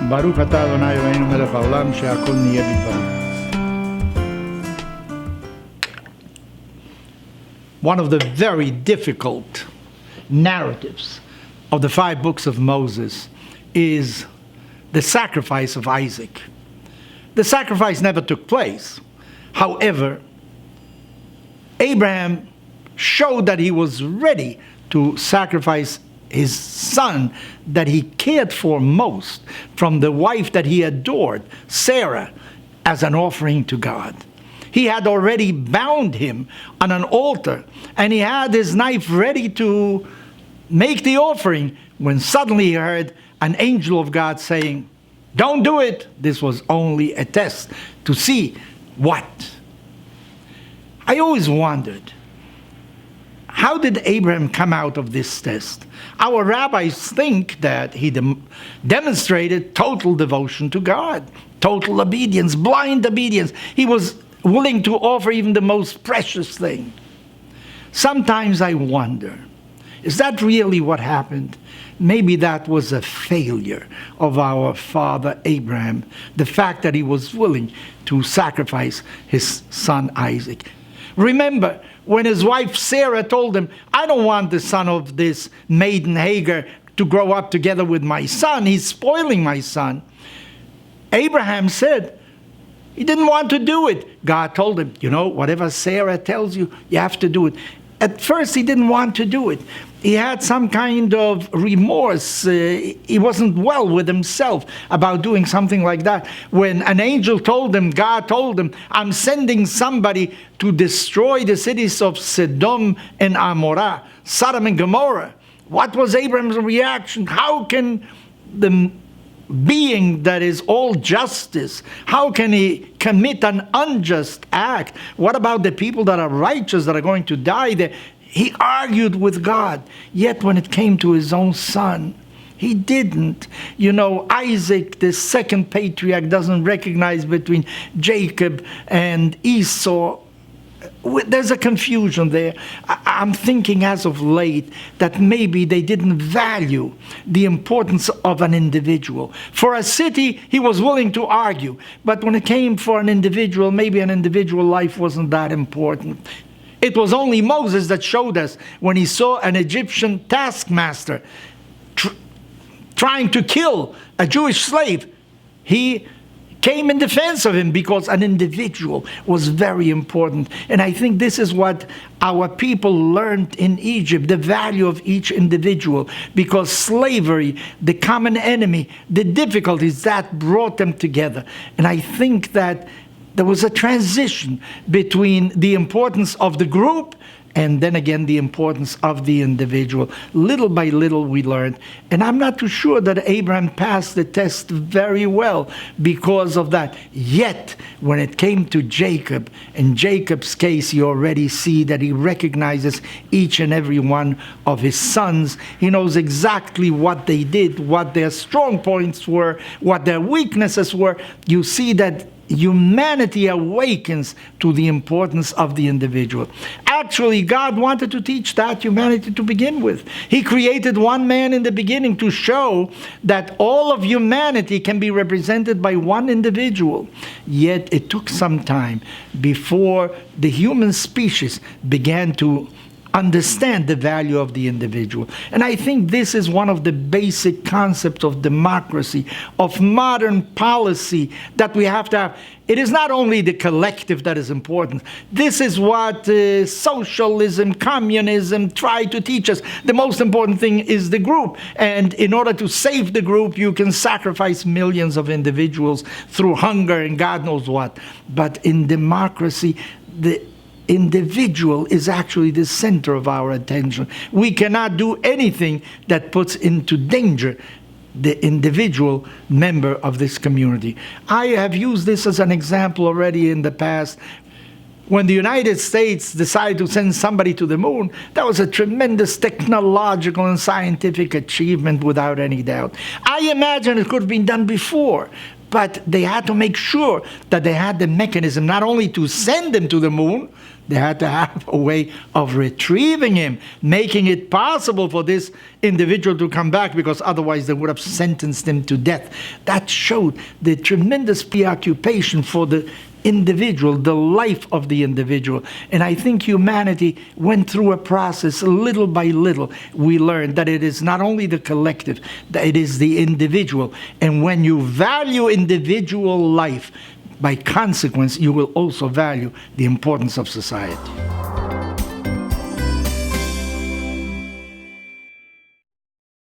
ברוך אתה אדוני אלוהינו מלך העולם שהכל נהיה בדברו. One of the very difficult narratives of the 5 books of Moses is the sacrifice of Isaac. The sacrifice never took place. However, Abraham showed that he was ready to sacrifice his son that he cared for most from the wife that he adored, Sarah, as an offering to God. He had already bound him on an altar, and he had his knife ready to make the offering when suddenly he heard an angel of God saying, "Don't do it." This was only a test to see what. I always wondered, how did Abraham come out of this test? Our rabbis think that he demonstrated total devotion to God, total obedience, blind obedience. He was willing to offer even the most precious thing. Sometimes I wonder, is that really what happened? Maybe that was a failure of our father Abraham, the fact that he was willing to sacrifice his son Isaac. Remember, when his wife Sarah told him, "I don't want the son of this maiden Hagar to grow up together with my son. He's spoiling my son." Abraham said he didn't want to do it. God told him, whatever Sarah tells you, you have to do it. At first, he didn't want to do it. He had some kind of remorse. He wasn't well with himself about doing something like that. When an angel told him, God told him, "I'm sending somebody to destroy the cities of Sodom and Amorah, Sodom and Gomorrah." What was Abraham's reaction? How can the being that is all justice, how can he commit an unjust act? What about the people that are righteous, that are going to die there? He argued with God. Yet when it came to his own son, he didn't. Isaac, the second patriarch, doesn't recognize between Jacob and Esau. There's a confusion there. I'm thinking as of late that maybe they didn't value the importance of an individual. For a city, he was willing to argue. But when it came for an individual, maybe an individual life wasn't that important. It was only Moses that showed us when he saw an Egyptian taskmaster trying to kill a Jewish slave. He came in defense of him because an individual was very important. And I think this is what our people learned in Egypt, the value of each individual, because slavery, the common enemy, the difficulties, that brought them together. And I think that there was a transition between the importance of the group and then again the importance of the individual. Little by little we learned. And I'm not too sure that Abraham passed the test very well because of that. Yet, when it came to Jacob, in Jacob's case, you already see that he recognizes each and every one of his sons. He knows exactly what they did, what their strong points were, what their weaknesses were. You see that humanity awakens to the importance of the individual. Actually, God wanted to teach that humanity to begin with. He created one man in the beginning to show that all of humanity can be represented by one individual. Yet it took some time before the human species began to understand the value of the individual. And I think this is one of the basic concepts of democracy, of modern policy that we have to have. It is not only the collective that is important. This is what socialism, communism try to teach us. The most important thing is the group. And in order to save the group, you can sacrifice millions of individuals through hunger and God knows what. But in democracy, the individual is actually the center of our attention. We cannot do anything that puts into danger the individual member of this community. I have used this as an example already in the past. When the United States decided to send somebody to the moon, that was a tremendous technological and scientific achievement without any doubt. I imagine it could have been done before. But they had to make sure that they had the mechanism not only to send him to the moon, they had to have a way of retrieving him, making it possible for this individual to come back, because otherwise they would have sentenced him to death. That showed the tremendous preoccupation for the individual, the life of the individual. And I think humanity went through a process, little by little. We learned that it is not only the collective, that it is the individual. And when you value individual life, by consequence, you will also value the importance of society.